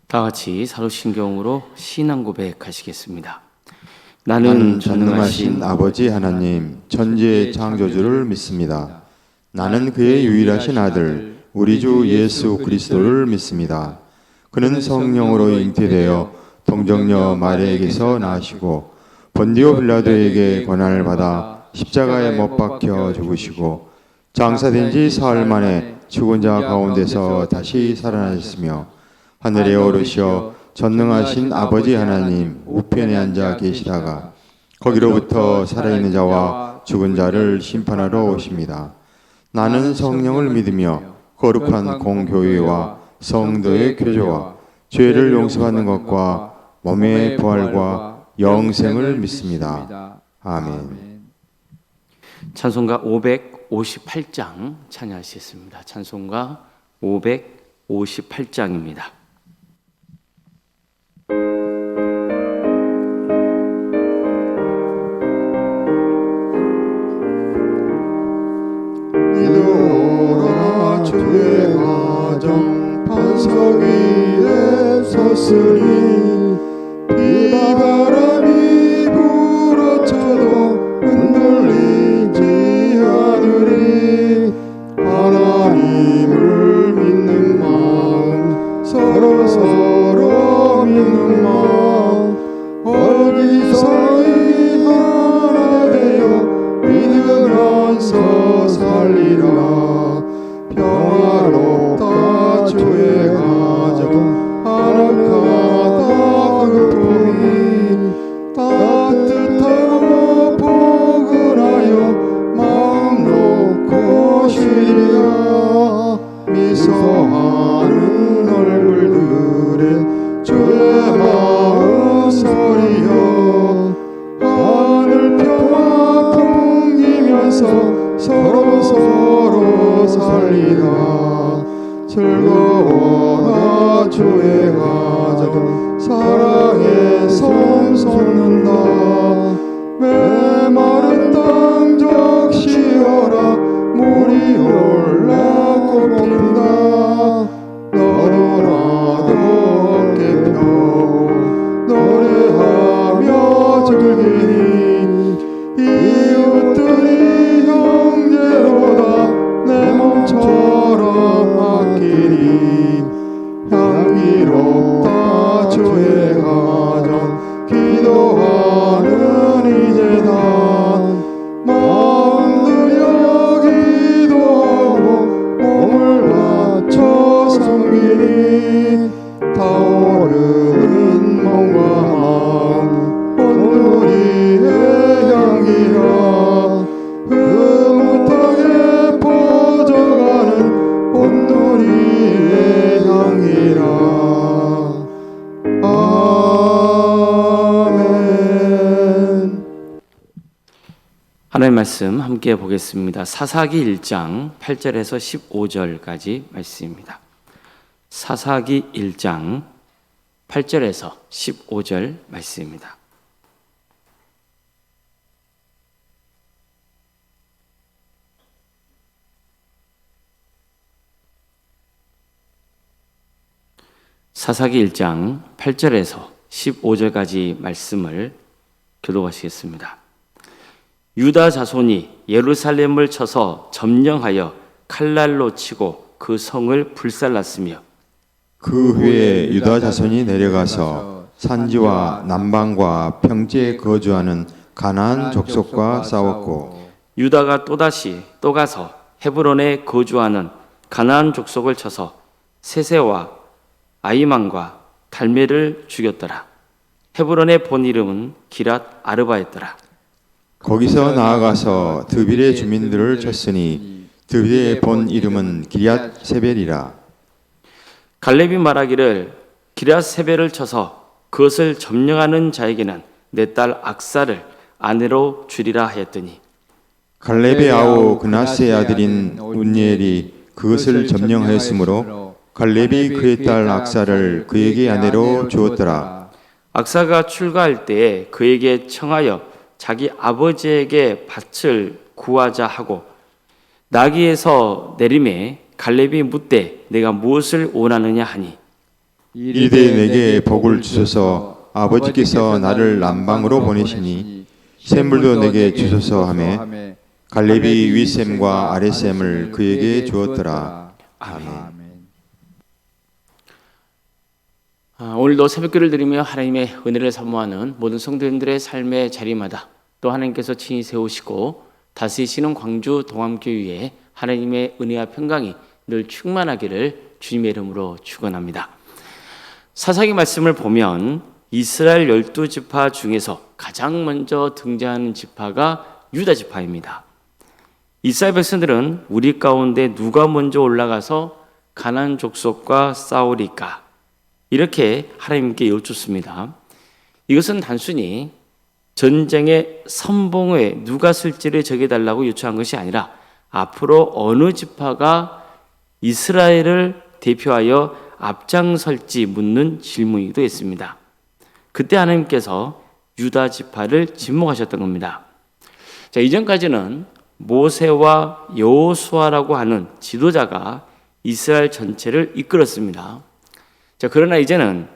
다 같이 사도신경으로 신앙 고백하시겠습니다. 나는 전능하신 아버지 하나님 천지의 창조주를 믿습니다. 나는 그의 유일하신 아들 우리 주 예수 그리스도를 믿습니다. 그는 성령으로 잉태되어 동정녀 마리아에게서 나시고 본디오 빌라도에게 고난을 받아 십자가에 못 박혀 죽으시고 장사된 지 사흘 만에 죽은 자 가운데서 다시 살아나셨으며 하늘에 오르시어 전능하신 아버지 하나님 우편에 앉아 계시다가 거기로부터 살아있는 자와 죽은 자를 심판하러 오십니다. 나는 성령을 믿으며 거룩한 공교회와 성도의 교제와 죄를 용서받는 것과 몸의 부활과 영생을 믿습니다. 아멘. 찬송가 558장 찬양하시겠습니다. 찬송가 558장입니다. 믿어오라 주의 가정 반석 위에 섰으니 비바람이 불어쳐도 흔들리지 않으리. 하나님을 믿는 마음 서로 믿는 마음 얼기서이 하나 되어 믿으면서 살리라. 평화롭다 주의 가정 아늑하다 그 품이 따뜻하고 포근하여 마음 놓고 쉬리라. 미소하는 얼굴들에 주의 마음 소리여 하늘 평화 풍기면서 서로 살리라. 즐거워라 주의 가정 사랑에 손 쏟는다. 메마른 땅 적시어라 물이 올라 꽃핀다. 너도 나도 어깨 펴고 노래하며 즐기니 이웃들이 형제로다 내 몸처럼 아끼리. 향기롭다 주의 가정 기도하는 이제다. 마음 들여 기도하고 몸을 바쳐 섬기니. 타오르는 몸과 마음 온누리의 향기라. 흐뭇하게 퍼져가는 온누리의 향기라. 아멘. 하나님의 말씀 함께 보겠습니다. 사사기 1장 8절에서 15절까지 말씀입니다. 사사기 1장 8절에서 15절 말씀입니다. 사사기 1장 8절에서 15절까지 말씀을 교독하시겠습니다. 유다 자손이 예루살렘을 쳐서 점령하여 칼날로 치고 그 성을 불살랐으며 그 후에 유다 자손이 내려가서 산지와 남방과 평지에 거주하는 가나안 족속과 싸웠고 유다가 또다시 또 가서 헤브론에 거주하는 가나안 족속을 쳐서 세세와 아이만과 달메를 죽였더라. 헤브론의 본 이름은 기랏 아르바였더라. 거기서 나아가서 드빌의 주민들을 쳤으니 드빌의 본 이름은 기럇 세벨이라. 갈렙이 말하기를 기럇 세벨을 쳐서 그것을 점령하는 자에게는 내 딸 악사를 아내로 주리라 하였더니 갈렙의 아우 그나스의 아들인 운니엘이 그것을 점령하였으므로 갈렙이 그의 딸 악사를 그에게 아내로 주었더라. 악사가 출가할 때에 그에게 청하여 자기 아버지에게 밭을 구하자 하고 나귀에서 내림에 갈렙이 묻되 내가 무엇을 원하느냐 하니 이르되 내게 복을 주소서. 아버지께서 나를 남방으로 보내시니 샘물도 내게 주소서 하매 갈렙이 윗샘과 아랫샘을 그에게 주었더라. 아멘. 오늘도 새벽기를 드리며 하나님의 은혜를 사모하는 모든 성도님들의 삶의 자리마다 또 하나님께서 친히 세우시고 다스리시는 광주 동암교회에 하나님의 은혜와 평강이 늘 충만하기를 주님의 이름으로 축원합니다. 사사기 말씀을 보면 이스라엘 12지파 중에서 가장 먼저 등장하는 지파가 유다 지파입니다. 이스라엘 백성들은 우리 가운데 누가 먼저 올라가서 가나안 족속과 싸우리까? 이렇게 하나님께 여쭙습니다. 이것은 단순히 전쟁의 선봉에 누가 쓸지를 정해달라고 요청한 것이 아니라 앞으로 어느 지파가 이스라엘을 대표하여 앞장설지 묻는 질문이기도 했습니다. 그때 하나님께서 유다 지파를 지목하셨던 겁니다. 자, 이전까지는 모세와 여호수아라고 하는 지도자가 이스라엘 전체를 이끌었습니다. 자, 그러나 이제는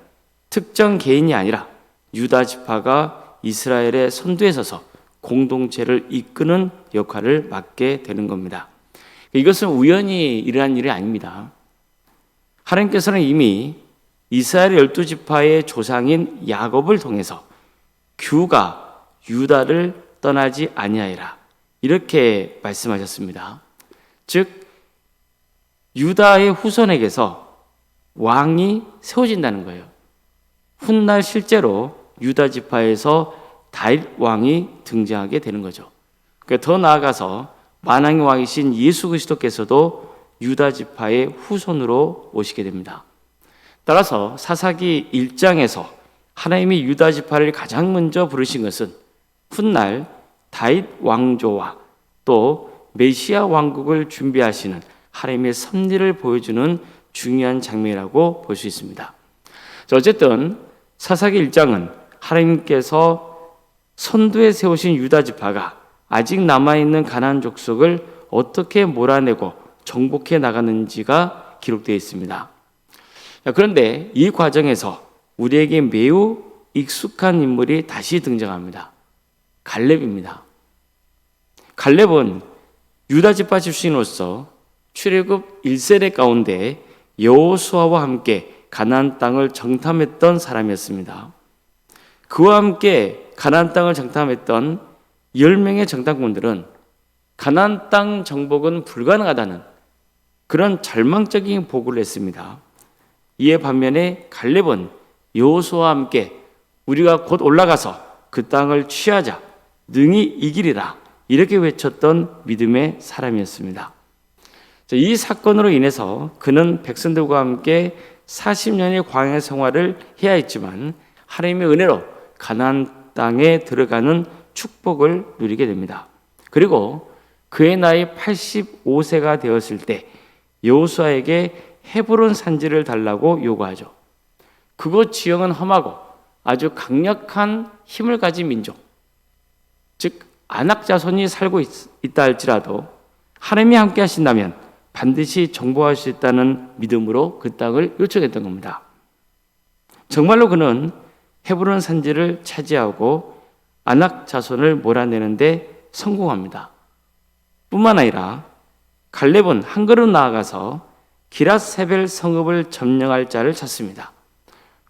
특정 개인이 아니라 유다 지파가 이스라엘의 선두에 서서 공동체를 이끄는 역할을 맡게 되는 겁니다. 이것은 우연히 일어난 일이 아닙니다. 하나님께서는 이미 이스라엘 12지파의 조상인 야곱을 통해서 규가 유다를 떠나지 아니하리라 이렇게 말씀하셨습니다. 즉 유다의 후손에게서 왕이 세워진다는 거예요. 훗날 실제로 유다 지파에서 다윗 왕이 등장하게 되는 거죠. 더 나아가서 만왕의 왕이신 예수 그리스도께서도 유다 지파의 후손으로 오시게 됩니다. 따라서 사사기 1장에서 하나님이 유다 지파를 가장 먼저 부르신 것은 훗날 다윗 왕조와 또 메시아 왕국을 준비하시는 하나님의 섭리를 보여주는 중요한 장면이라고 볼 수 있습니다. 어쨌든 사사기 1장은 하나님께서 선두에 세우신 유다 지파가 아직 남아있는 가나안 족속을 어떻게 몰아내고 정복해 나가는지가 기록되어 있습니다. 그런데 이 과정에서 우리에게 매우 익숙한 인물이 다시 등장합니다. 갈렙입니다. 갈렙은 유다 지파 출신으로서 출애굽 1세대 가운데 여호수아와 함께 가나안 땅을 정탐했던 사람이었습니다. 그와 함께 가나안 땅을 정탐했던 10명의 정탐꾼들은 가나안 땅 정복은 불가능하다는 그런 절망적인 보고를 했습니다. 이에 반면에 갈렙은 여호수아와 함께 우리가 곧 올라가서 그 땅을 취하자 능히 이기리라 이렇게 외쳤던 믿음의 사람이었습니다. 이 사건으로 인해서 그는 백성들과 함께 40년의 광야 생활을 해야 했지만 하나님의 은혜로 가나안 땅에 들어가는 축복을 누리게 됩니다. 그리고 그의 나이 85세가 되었을 때 여호수아에게 헤브론 산지를 달라고 요구하죠. 그곳 지형은 험하고 아주 강력한 힘을 가진 민족, 즉 아낙 자손이 살고 있다 할지라도 하나님이 함께 하신다면 반드시 정복할 수 있다는 믿음으로 그 땅을 요청했던 겁니다. 정말로 그는 헤브론 산지를 차지하고 아낙 자손을 몰아내는데 성공합니다. 뿐만 아니라 갈렙은 한 걸음 나아가서 기랏세벨 성읍을 점령할 자를 찾습니다.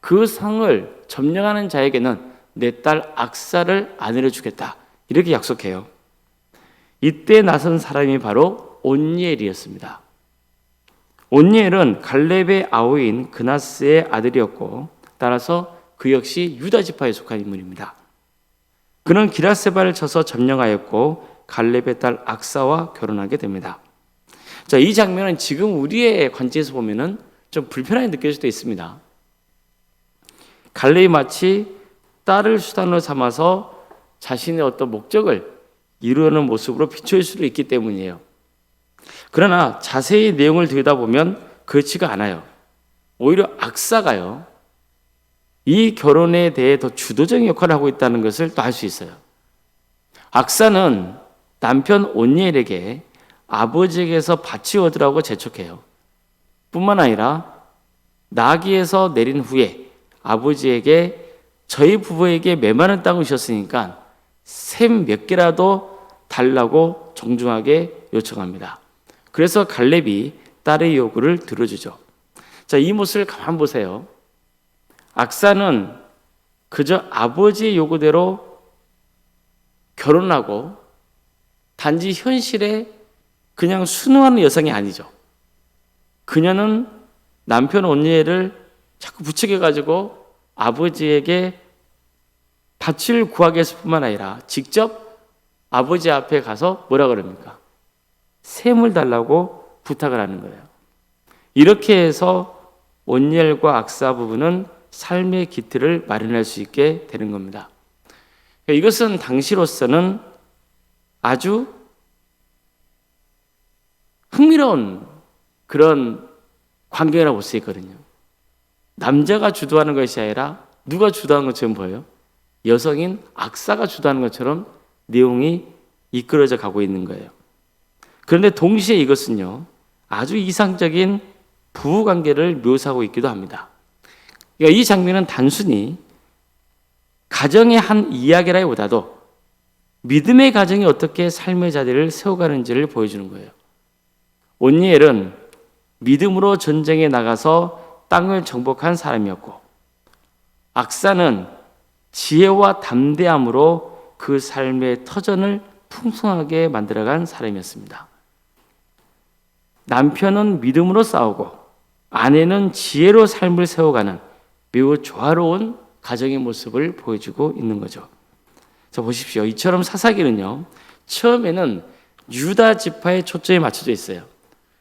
그 성을 점령하는 자에게는 내 딸 악사를 아내로 주겠다 이렇게 약속해요. 이때 나선 사람이 바로 온니엘이었습니다. 온니엘은 갈렙의 아우인 그나스의 아들이었고 따라서 그 역시 유다 지파에 속한 인물입니다. 그는 기랏세발을 쳐서 점령하였고 갈렙의 딸 악사와 결혼하게 됩니다. 자, 이 장면은 지금 우리의 관점에서 보면은 좀 불편하게 느껴질 수도 있습니다. 갈렙이 마치 딸을 수단으로 삼아서 자신의 어떤 목적을 이루는 모습으로 비춰질 수도 있기 때문이에요. 그러나 자세히 내용을 들여다보면 그렇지가 않아요. 오히려 악사가요, 이 결혼에 대해 더 주도적인 역할을 하고 있다는 것을 또 알 수 있어요. 악사는 남편 온니엘에게 아버지에게서 밭이 얻으라고 재촉해요. 뿐만 아니라 나귀에서 내린 후에 아버지에게 저희 부부에게 메마른 땅을 주셨으니까 샘 몇 개라도 달라고 정중하게 요청합니다. 그래서 갈렙이 딸의 요구를 들어주죠. 자, 이 모습을 가만 보세요. 악사는 그저 아버지의 요구대로 결혼하고 단지 현실에 그냥 순응하는 여성이 아니죠. 그녀는 남편 온니엘을 자꾸 부추겨가지고 아버지에게 밭을 구하게 했을 뿐만 아니라 직접 아버지 앞에 가서 뭐라 그럽니까? 샘을 달라고 부탁을 하는 거예요. 이렇게 해서 온니엘과 악사 부부는 삶의 기틀을 마련할 수 있게 되는 겁니다. 이것은 당시로서는 아주 흥미로운 그런 관계라고 볼 수 있거든요. 남자가 주도하는 것이 아니라 누가 주도하는 것처럼 보여요? 여성인 악사가 주도하는 것처럼 내용이 이끌어져 가고 있는 거예요. 그런데 동시에 이것은요, 아주 이상적인 부부관계를 묘사하고 있기도 합니다. 그러니까 이 장면은 단순히 가정의 한 이야기라기보다도 믿음의 가정이 어떻게 삶의 자리를 세워가는지를 보여주는 거예요. 온니엘은 믿음으로 전쟁에 나가서 땅을 정복한 사람이었고, 악사는 지혜와 담대함으로 그 삶의 터전을 풍성하게 만들어간 사람이었습니다. 남편은 믿음으로 싸우고 아내는 지혜로 삶을 세워가는 매우 조화로운 가정의 모습을 보여주고 있는 거죠. 자, 보십시오. 이처럼 사사기는요, 처음에는 유다 지파에 초점이 맞춰져 있어요.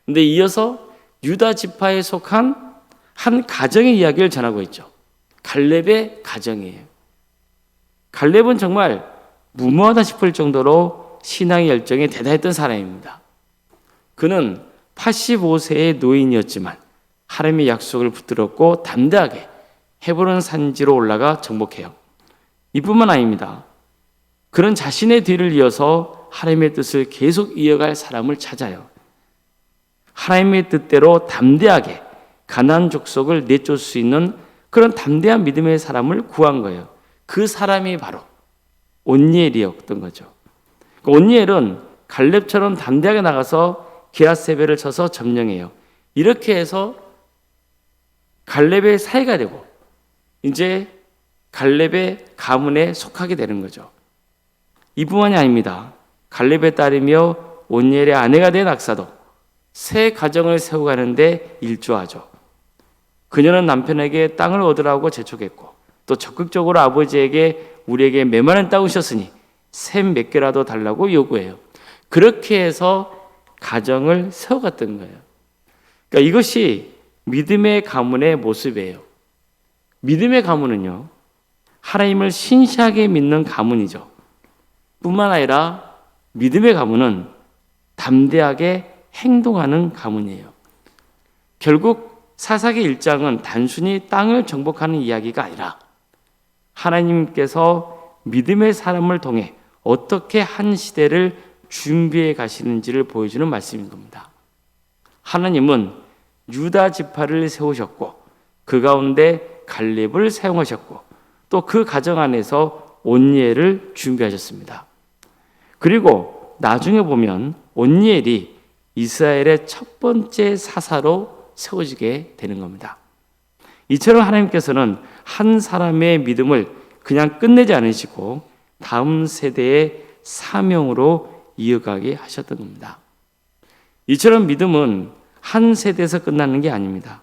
근데 이어서 유다 지파에 속한 한 가정의 이야기를 전하고 있죠. 갈렙의 가정이에요. 갈렙은 정말 무모하다 싶을 정도로 신앙의 열정이 대단했던 사람입니다. 그는 85세의 노인이었지만 하나님의 약속을 붙들었고 담대하게 헤브론 산지로 올라가 정복해요. 이뿐만 아닙니다. 그는 자신의 뒤를 이어서 하나님의 뜻을 계속 이어갈 사람을 찾아요. 하나님의 뜻대로 담대하게 가나안 족속을 내쫓을 수 있는 그런 담대한 믿음의 사람을 구한 거예요. 그 사람이 바로 온니엘이었던 거죠. 온니엘은 갈렙처럼 담대하게 나가서 기앗세벨을 쳐서 점령해요. 이렇게 해서 갈렙의 사이가 되고 이제 갈렙의 가문에 속하게 되는 거죠. 이뿐만이 아닙니다. 갈렙의 딸이며 온니엘의 아내가 된 악사도 새 가정을 세워가는데 일조하죠. 그녀는 남편에게 땅을 얻으라고 재촉했고 또 적극적으로 아버지에게 우리에게 메마른 땅을 주셨으니 샘 몇 개라도 달라고 요구해요. 그렇게 해서 가정을 세워갔던 거예요. 그러니까 이것이 믿음의 가문의 모습이에요. 믿음의 가문은요, 하나님을 신실하게 믿는 가문이죠. 뿐만 아니라 믿음의 가문은 담대하게 행동하는 가문이에요. 결국 사사기 1장은 단순히 땅을 정복하는 이야기가 아니라 하나님께서 믿음의 사람을 통해 어떻게 한 시대를 준비해 가시는지를 보여주는 말씀인 겁니다. 하나님은 유다 지파를 세우셨고 그 가운데 갈렙을 사용하셨고 또 그 가정 안에서 온니엘을 준비하셨습니다. 그리고 나중에 보면 온니엘이 이스라엘의 첫 번째 사사로 세워지게 되는 겁니다. 이처럼 하나님께서는 한 사람의 믿음을 그냥 끝내지 않으시고 다음 세대의 사명으로 이어가게 하셨던 겁니다. 이처럼 믿음은 한 세대에서 끝나는 게 아닙니다.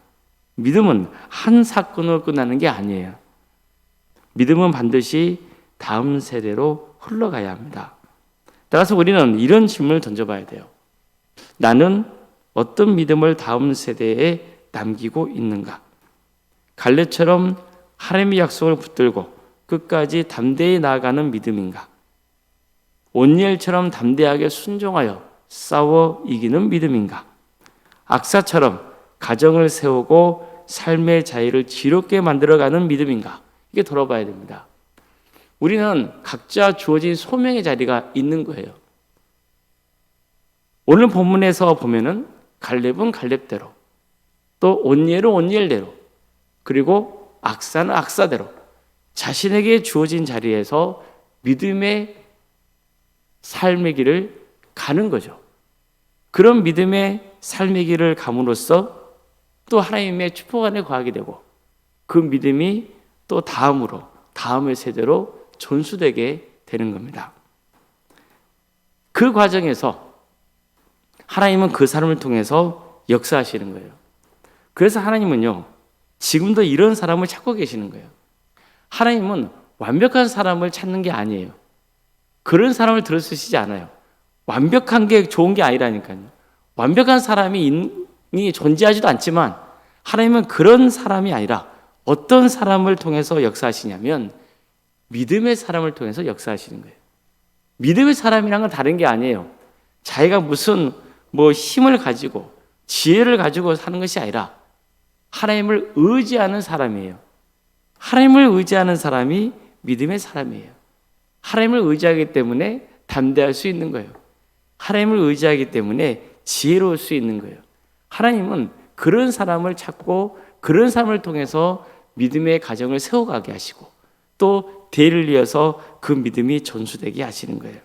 믿음은 한 사건으로 끝나는 게 아니에요. 믿음은 반드시 다음 세대로 흘러가야 합니다. 따라서 우리는 이런 질문을 던져봐야 돼요. 나는 어떤 믿음을 다음 세대에 남기고 있는가? 갈렙처럼 하나님의 약속을 붙들고 끝까지 담대히 나아가는 믿음인가? 온니엘처럼 담대하게 순종하여 싸워 이기는 믿음인가? 악사처럼 가정을 세우고 삶의 자유를 지롭게 만들어가는 믿음인가? 이게 돌아봐야 됩니다. 우리는 각자 주어진 소명의 자리가 있는 거예요. 오늘 본문에서 보면은 갈렙은 갈렙대로 또 온니엘은 온니엘대로 그리고 악사는 악사대로 자신에게 주어진 자리에서 믿음의 삶의 길을 가는 거죠. 그런 믿음의 삶의 길을 감으로써 또 하나님의 축복 안에 거하게 되고 그 믿음이 또 다음의 세대로 전수되게 되는 겁니다. 그 과정에서 하나님은 그 사람을 통해서 역사하시는 거예요. 그래서 하나님은요, 지금도 이런 사람을 찾고 계시는 거예요. 하나님은 완벽한 사람을 찾는 게 아니에요. 그런 사람을 들어쓰시지 않아요. 완벽한 게 좋은 게 아니라니까요. 완벽한 사람이 존재하지도 않지만 하나님은 그런 사람이 아니라 어떤 사람을 통해서 역사하시냐면 믿음의 사람을 통해서 역사하시는 거예요. 믿음의 사람이란 건 다른 게 아니에요. 자기가 무슨 힘을 가지고 지혜를 가지고 사는 것이 아니라 하나님을 의지하는 사람이에요. 하나님을 의지하는 사람이 믿음의 사람이에요. 하나님을 의지하기 때문에 담대할 수 있는 거예요. 하나님을 의지하기 때문에 지혜로울 수 있는 거예요. 하나님은 그런 사람을 찾고 그런 사람을 통해서 믿음의 가정을 세워가게 하시고 또 대를 이어서 그 믿음이 전수되게 하시는 거예요.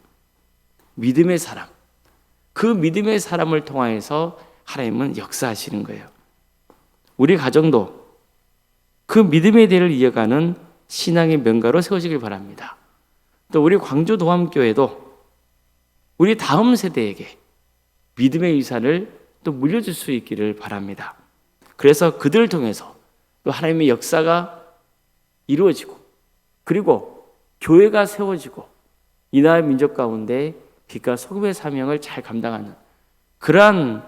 믿음의 사람, 그 믿음의 사람을 통하여서 하나님은 역사하시는 거예요. 우리 가정도 그 믿음의 대를 이어가는 신앙의 명가로 세워지길 바랍니다. 또 우리 광주 도함교회도 우리 다음 세대에게 믿음의 유산을 또 물려줄 수 있기를 바랍니다. 그래서 그들을 통해서 또 하나님의 역사가 이루어지고 그리고 교회가 세워지고 이 나라 민족 가운데 빛과 소금의 사명을 잘 감당하는 그러한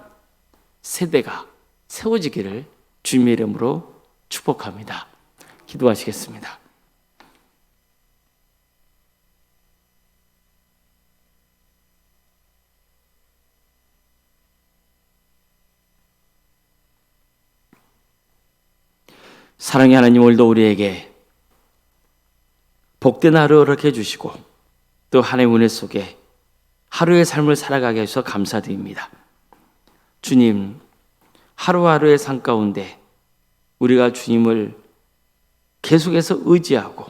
세대가 세워지기를 주님의 이름으로 축복합니다. 기도하시겠습니다. 사랑의 하나님, 오늘도 우리에게 복된 하루 허락해 주시고 또 하나님의 은혜 속에 하루의 삶을 살아가게 해주셔서 감사드립니다. 주님, 하루하루의 삶 가운데 우리가 주님을 계속해서 의지하고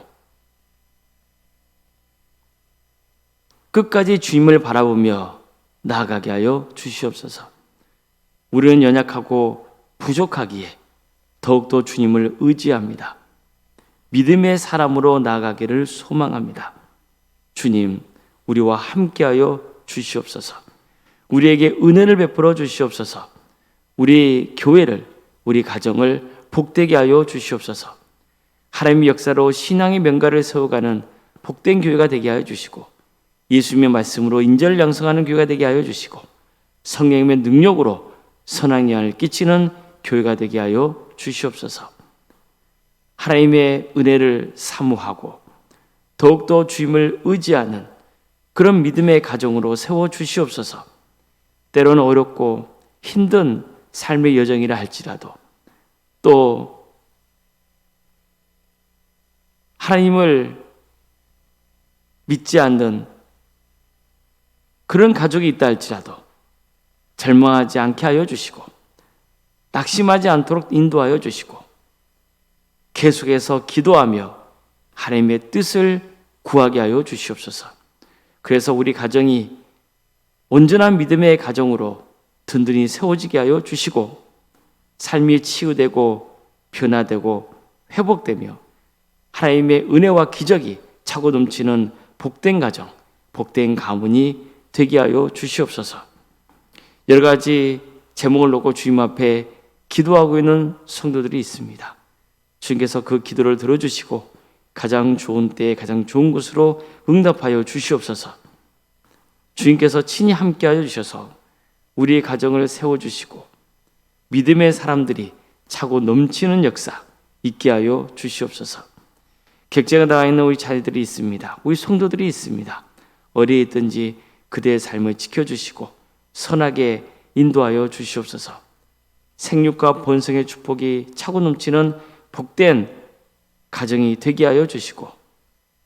끝까지 주님을 바라보며 나아가게 하여 주시옵소서. 우리는 연약하고 부족하기에 더욱더 주님을 의지합니다. 믿음의 사람으로 나아가기를 소망합니다. 주님, 우리와 함께하여 주시옵소서. 우리에게 은혜를 베풀어 주시옵소서. 우리 교회를, 우리 가정을 복되게 하여 주시옵소서. 하나님의 역사로 신앙의 명가를 세워가는 복된 교회가 되게 하여 주시고 예수님의 말씀으로 인절을 양성하는 교회가 되게 하여 주시고 성령님의 능력으로 선한 영향을 끼치는 교회가 되게 하여 주시옵소서. 하나님의 은혜를 사모하고 더욱더 주님을 의지하는 그런 믿음의 가정으로 세워 주시옵소서. 때로는 어렵고 힘든 삶의 여정이라 할지라도 또 하나님을 믿지 않는 그런 가족이 있다 할지라도 절망하지 않게 하여 주시고 낙심하지 않도록 인도하여 주시고 계속해서 기도하며 하나님의 뜻을 구하게 하여 주시옵소서. 그래서 우리 가정이 온전한 믿음의 가정으로 든든히 세워지게 하여 주시고 삶이 치유되고 변화되고 회복되며 하나님의 은혜와 기적이 차고 넘치는 복된 가정, 복된 가문이 되게 하여 주시옵소서. 여러 가지 제목을 놓고 주님 앞에 기도하고 있는 성도들이 있습니다. 주님께서 그 기도를 들어주시고 가장 좋은 때에 가장 좋은 곳으로 응답하여 주시옵소서. 주님께서 친히 함께하여 주셔서 우리의 가정을 세워주시고 믿음의 사람들이 차고 넘치는 역사 있게 하여 주시옵소서. 객제가 나와 있는 우리 자녀들이 있습니다. 우리 성도들이 있습니다. 어디에 있든지 그대의 삶을 지켜주시고 선하게 인도하여 주시옵소서. 생육과 번성의 축복이 차고 넘치는 복된 가정이 되게 하여 주시고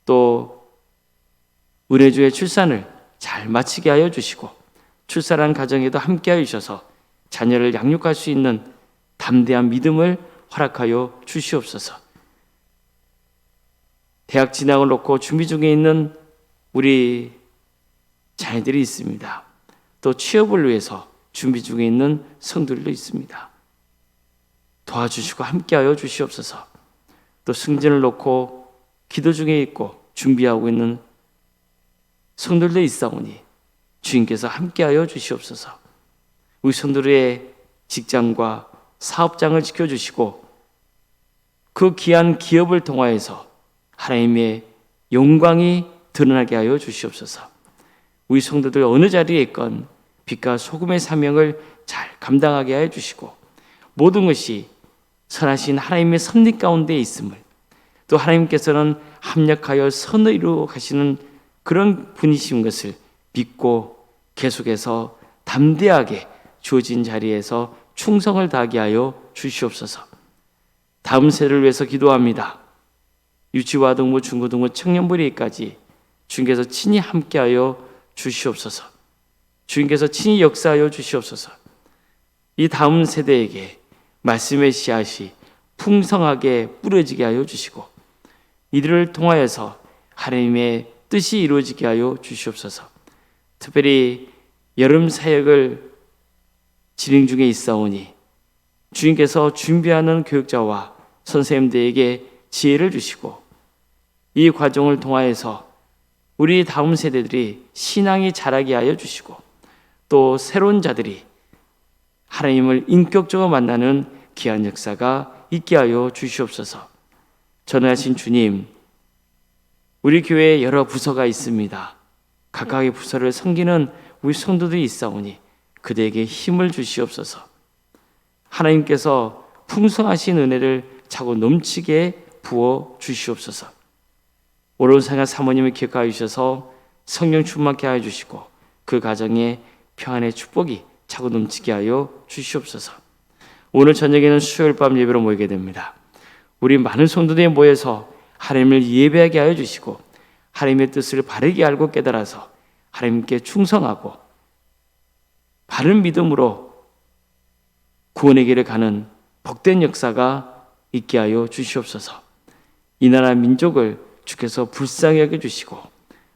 또 은혜주의 출산을 잘 마치게 하여 주시고 출산한 가정에도 함께 하여 주셔서 자녀를 양육할 수 있는 담대한 믿음을 허락하여 주시옵소서. 대학 진학을 놓고 준비 중에 있는 우리 자녀들이 있습니다. 또 취업을 위해서 준비 중에 있는 성들도 있습니다. 도와주시고 함께하여 주시옵소서. 또 승진을 놓고 기도 중에 있고 준비하고 있는 성들도 있사오니 주님께서 함께하여 주시옵소서. 우리 성들의 직장과 사업장을 지켜주시고 그 귀한 기업을 통하여서 하나님의 영광이 드러나게 하여 주시옵소서. 우리 성도들 어느 자리에 있건 빛과 소금의 사명을 잘 감당하게 하여 주시고 모든 것이 선하신 하나님의 섭리 가운데 있음을 또 하나님께서는 합력하여 선을 이루어 가시는 그런 분이신 것을 믿고 계속해서 담대하게 주어진 자리에서 충성을 다하게 하여 주시옵소서. 다음 세대를 위해서 기도합니다. 유치와 동무, 중고등부, 청년부리까지 주님께서 친히 함께하여 주시옵소서. 주님께서 친히 역사하여 주시옵소서. 이 다음 세대에게 말씀의 씨앗이 풍성하게 뿌려지게 하여 주시고 이들을 통하여서 하나님의 뜻이 이루어지게 하여 주시옵소서. 특별히 여름 사역을 진행 중에 있사오니 주님께서 준비하는 교육자와 선생님들에게 지혜를 주시고 이 과정을 통하여서 우리 다음 세대들이 신앙이 자라게 하여 주시고 또 새로운 자들이 하나님을 인격적으로 만나는 귀한 역사가 있게 하여 주시옵소서. 전하신 주님, 우리 교회에 여러 부서가 있습니다. 각각의 부서를 섬기는 우리 성도들이 있사오니 그들에게 힘을 주시옵소서. 하나님께서 풍성하신 은혜를 차고 넘치게 부어 주시옵소서. 오른상한 사모님을 기억하여 주셔서 성령 충만케 하여 주시고 그 가정에 평안의 축복이 차고 넘치게 하여 주시옵소서. 오늘 저녁에는 수요일 밤 예배로 모이게 됩니다. 우리 많은 성도들이 모여서 하나님을 예배하게 하여 주시고 하나님의 뜻을 바르게 알고 깨달아서 하나님께 충성하고 바른 믿음으로 구원의 길을 가는 복된 역사가 있게 하여 주시옵소서. 이 나라 민족을 주께서 불쌍히 여겨주시고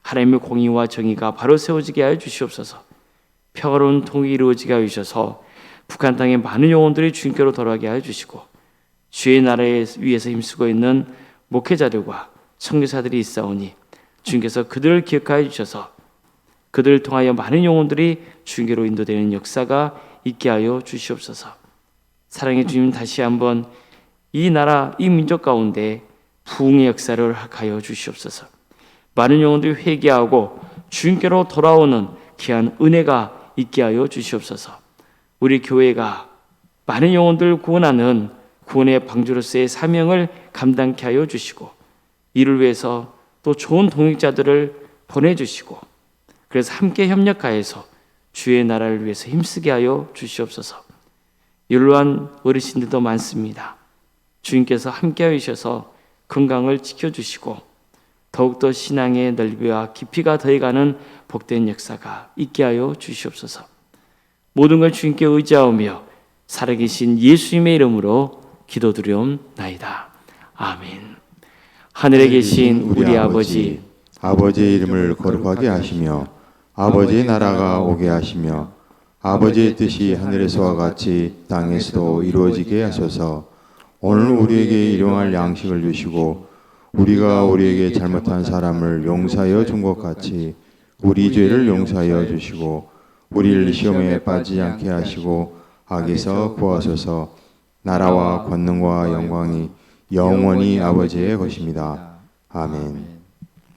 하나님의 공의와 정의가 바로 세워지게 하여 주시옵소서. 평화로운 통일이 이루어지게 하여 주셔서 북한 땅의 많은 영혼들이 주님께로 돌아가게 하여 주시고 주의 나라에 위해서 힘쓰고 있는 목회자들과 선교사들이 있사오니 주님께서 그들을 기억하여 주셔서 그들을 통하여 많은 영혼들이 주님께로 인도되는 역사가 있게 하여 주시옵소서. 사랑의 주님, 다시 한번 이 나라 이 민족 가운데 부흥의 역사를 허락하여 주시옵소서. 많은 영혼들이 회개하고 주님께로 돌아오는 귀한 은혜가 있게 하여 주시옵소서. 우리 교회가 많은 영혼들을 구원하는 구원의 방주로서의 사명을 감당케 하여 주시고 이를 위해서 또 좋은 동역자들을 보내주시고 그래서 함께 협력하여서 주의 나라를 위해서 힘쓰게 하여 주시옵소서. 연로한 어르신들도 많습니다. 주님께서 함께하여 주셔서 건강을 지켜주시고 더욱더 신앙의 넓이와 깊이가 더해가는 복된 역사가 있게 하여 주시옵소서. 모든 걸 주님께 의지하오며 살아계신 예수님의 이름으로 기도드리옵나이다. 아멘. 하늘에 계신 우리 아버지, 아버지의 이름을 거룩하게 하시며 아버지의 나라가 오게 하시며 아버지의 뜻이 하늘에서와 같이 땅에서도 이루어지게 하소서. 오늘 우리에게 일용할 양식을 주시고 우리가 우리에게 잘못한 사람을 용서하여 준 것 같이 우리 죄를 용서하여 주시고 우리를 시험에 빠지지 않게 하시고 악에서 구하소서. 나라와 권능과 영광이 영원히 아버지의 것입니다. 아멘.